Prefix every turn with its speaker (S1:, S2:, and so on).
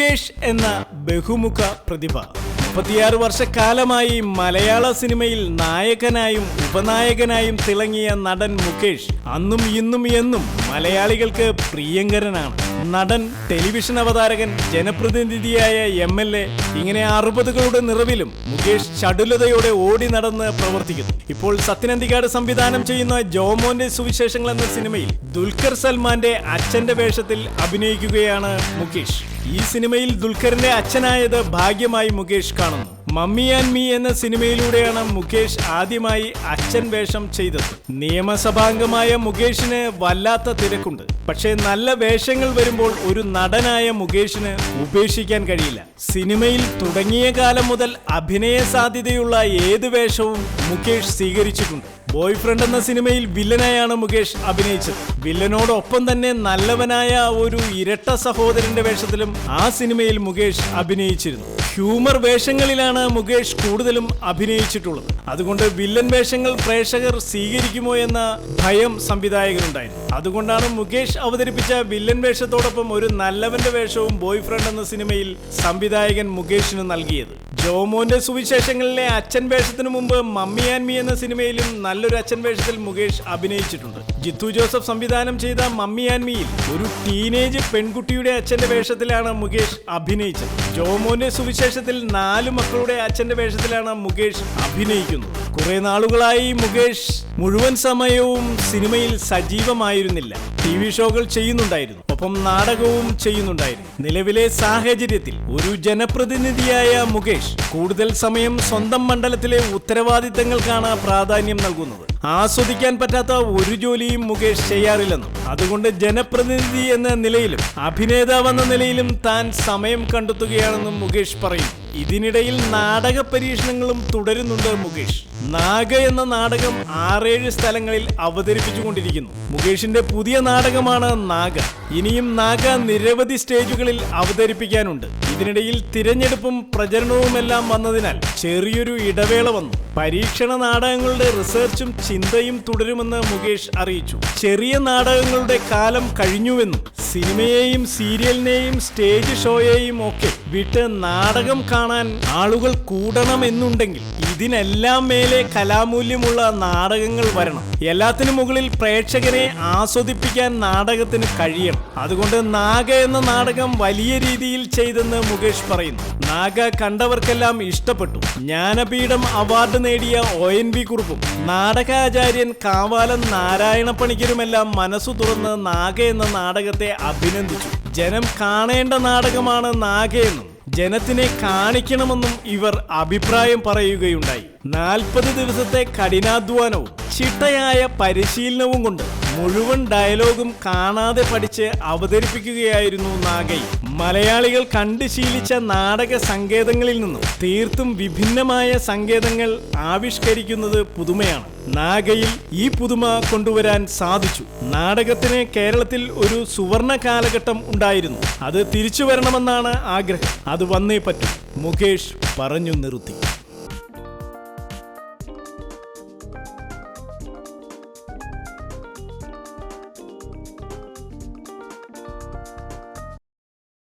S1: മുകേഷ് എന്ന ബഹുമുഖ പ്രതിഭ 36 വർഷക്കാലമായി മലയാള സിനിമയിൽ നായകനായും ഉപനായകനായും തിളങ്ങിയ നടൻ മുകേഷ് അന്നും ഇന്നും എന്നും മലയാളികൾക്ക് പ്രിയങ്കരനാണ്. നടൻ, ടെലിവിഷൻ അവതാരകൻ, ജനപ്രതിനിധിയായ MLA ഇങ്ങനെ 60കളുടെ നിറവിലും മുകേഷ് ചടുലതയോടെ ഓടി നടന്ന് പ്രവർത്തിക്കുന്നു. ഇപ്പോൾ സത്യനന്ദിക്കാട് സംവിധാനം ചെയ്യുന്ന ജോമോന്റെ സുവിശേഷങ്ങൾ എന്ന സിനിമയിൽ ദുൽഖർ സൽമാന്റെ അച്ഛന്റെ വേഷത്തിൽ അഭിനയിക്കുകയാണ് മുകേഷ്. ഈ സിനിമയിൽ ദുൽഖറിന്റെ അച്ഛനായത് ഭാഗ്യമായി മുകേഷ് കാണുന്നു. മമ്മി ആൻഡ് മീ എന്ന സിനിമയിലൂടെയാണ് മുകേഷ് ആദ്യമായി അച്ഛൻ വേഷം ചെയ്തത്. നിയമസഭാംഗമായ മുകേഷിന് വല്ലാത്ത തിരക്കുണ്ട്. പക്ഷേ നല്ല വേഷങ്ങൾ വരുമ്പോൾ ഒരു നടനായ മുകേഷിന് ഉപേക്ഷിക്കാൻ കഴിയില്ല. സിനിമയിൽ തുടങ്ങിയ കാലം മുതൽ അഭിനയ സാധ്യതയുള്ള ഏത് വേഷവും മുകേഷ് സ്വീകരിച്ചിട്ടുണ്ട്. ബോയ് ഫ്രണ്ട് എന്ന സിനിമയിൽ വില്ലനായാണ് മുകേഷ് അഭിനയിച്ചത്. വില്ലനോടൊപ്പം തന്നെ നല്ലവനായ ഒരു ഇരട്ട സഹോദരന്റെ വേഷത്തിലും ആ സിനിമയിൽ മുകേഷ് അഭിനയിച്ചിരുന്നു. ഹ്യൂമർ വേഷങ്ങളിലാണ് മുകേഷ് കൂടുതലും അഭിനയിച്ചിട്ടുള്ളത്. അതുകൊണ്ട് വില്ലൻ വേഷങ്ങൾ പ്രേക്ഷകർ സ്വീകരിക്കുമോ എന്ന ഭയം സംവിധായകനുണ്ടായിരുന്നു. അതുകൊണ്ടാണ് മുകേഷ് അവതരിപ്പിച്ച വില്ലൻ വേഷത്തോടൊപ്പം ഒരു നല്ലവന്റെ വേഷവും ബോയ് ഫ്രണ്ട് എന്ന സിനിമയിൽ സംവിധായകൻ മുകേഷിന് നൽകിയത്. ജോമോന്റെ സുവിശേഷങ്ങളിലെ അച്ഛൻ വേഷത്തിനു മുമ്പ് മമ്മി ആൻഡ് മീ എന്ന സിനിമയിലും നല്ലൊരു അച്ഛൻ വേഷത്തിൽ മുകേഷ് അഭിനയിച്ചിട്ടുണ്ട്. ജിത്തു ജോസഫ് സംവിധാനം ചെയ്ത മമ്മി ആൻഡ് മീയിൽ ഒരു ടീനേജ് പെൺകുട്ടിയുടെ അച്ഛന്റെ വേഷത്തിലാണ് മുകേഷ് അഭിനയിച്ചത്. ജോമോന്റെ സുവിശേഷത്തിൽ 4 മക്കളുടെ അച്ഛന്റെ വേഷത്തിലാണ് മുകേഷ് അഭിനയിക്കുന്നത്. കുറെ നാളുകളായി മുകേഷ് മുഴുവൻ സമയവും സിനിമയിൽ സജീവമായിരുന്നില്ല. TV ഷോകൾ ചെയ്യുന്നുണ്ടായിരുന്നു, ഒപ്പം നാടകവും ചെയ്യുന്നുണ്ടായിരുന്നു. നിലവിലെ സാഹചര്യത്തിൽ ഒരു ജനപ്രതിനിധിയായ മുകേഷ് കൂടുതൽ സമയം സ്വന്തം മണ്ഡലത്തിലെ ഉത്തരവാദിത്തങ്ങൾക്കാണ് പ്രാധാന്യം നൽകുന്നത്. ആസ്വദിക്കാൻ പറ്റാത്ത ഒരു ജോലിയും മുകേഷ് ചെയ്യാറില്ലെന്നും അതുകൊണ്ട് ജനപ്രതിനിധി എന്ന നിലയിലും അഭിനേതാവ് എന്ന നിലയിലും താൻ സമയം കണ്ടെത്തുകയാണെന്നും മുകേഷ് പറയും. ഇതിനിടയിൽ നാടക പരീക്ഷണങ്ങളും തുടരുന്നുണ്ട് മുകേഷ്. നാഗ എന്ന നാടകം 6-7 സ്ഥലങ്ങളിൽ അവതരിപ്പിച്ചുകൊണ്ടിരിക്കുന്നു. മുകേഷിന്റെ പുതിയ നാടകമാണ് നാഗ. ഇനിയും നാഗ നിരവധി സ്റ്റേജുകളിൽ അവതരിപ്പിക്കാനുണ്ട്. ഇതിനിടയിൽ തിരഞ്ഞെടുപ്പും പ്രചരണവുമെല്ലാം വന്നതിനാൽ ചെറിയൊരു ഇടവേള വന്നു. പരീക്ഷണ നാടകങ്ങളുടെ റിസർച്ചും ചിന്തയും തുടരുമെന്ന് മുകേഷ് അറിയിച്ചു. ചെറിയ നാടകങ്ങളുടെ കാലം കഴിഞ്ഞുവെന്നും സിനിമയെയും സീരിയലിനെയും സ്റ്റേജ് ഷോയെയും ഒക്കെ വിട്ട് നാടകം കാണാൻ ആളുകൾ കൂടണമെന്നുണ്ടെങ്കിൽ ഇതിനെല്ലാം മേലെ കലാമൂല്യമുള്ള നാടകങ്ങൾ വരണം. എല്ലാത്തിനും മുകളിൽ പ്രേക്ഷകരെ ആസ്വദിപ്പിക്കാൻ നാടകത്തിന് കഴിയണം. അതുകൊണ്ട് നാഗ എന്ന നാടകം വലിയ രീതിയിൽ ചെയ്തെന്ന് മുകേഷ് പറയുന്നു. നാഗ കണ്ടവർക്കെല്ലാം ഇഷ്ടപ്പെട്ടു. ജ്ഞാനപീഠം അവാർഡ് നേടിയ ONV കുറുപ്പും നാടകാചാര്യൻ കാവാലം നാരായണ പണിക്കരുമെല്ലാം മനസ്സു തുറന്ന് നാഗ എന്ന നാടകത്തെ അഭിനന്ദിച്ചു. ജനം കാണേണ്ട നാടകമാണ് നാഗയെന്നും ജനത്തിനെ കാണിക്കണമെന്നും ഇവർ അഭിപ്രായം പറയുകയുണ്ടായി. 40 ദിവസത്തെ കഠിനാധ്വാനവും ചിട്ടയായ പരിശീലനവും കൊണ്ട് മുഴുവൻ ഡയലോഗും കാണാതെ പഠിച്ച് അവതരിപ്പിക്കുകയായിരുന്നു നാഗയിൽ. മലയാളികൾ കണ്ടു ശീലിച്ച നാടക സങ്കേതങ്ങളിൽ നിന്നും തീർത്തും വിഭിന്നമായ സങ്കേതങ്ങൾ ആവിഷ്കരിക്കുന്നത് പുതുമയാണ്. നാഗയിൽ ഈ പുതുമ കൊണ്ടുവരാൻ സാധിച്ചു. നാടകത്തിന് കേരളത്തിൽ ഒരു സുവർണ കാലഘട്ടം ഉണ്ടായിരുന്നു. അത് തിരിച്ചു വരണമെന്നാണ് ആഗ്രഹം. അത് വന്നേ പറ്റൂ. മുകേഷ് പറഞ്ഞു നിർത്തി.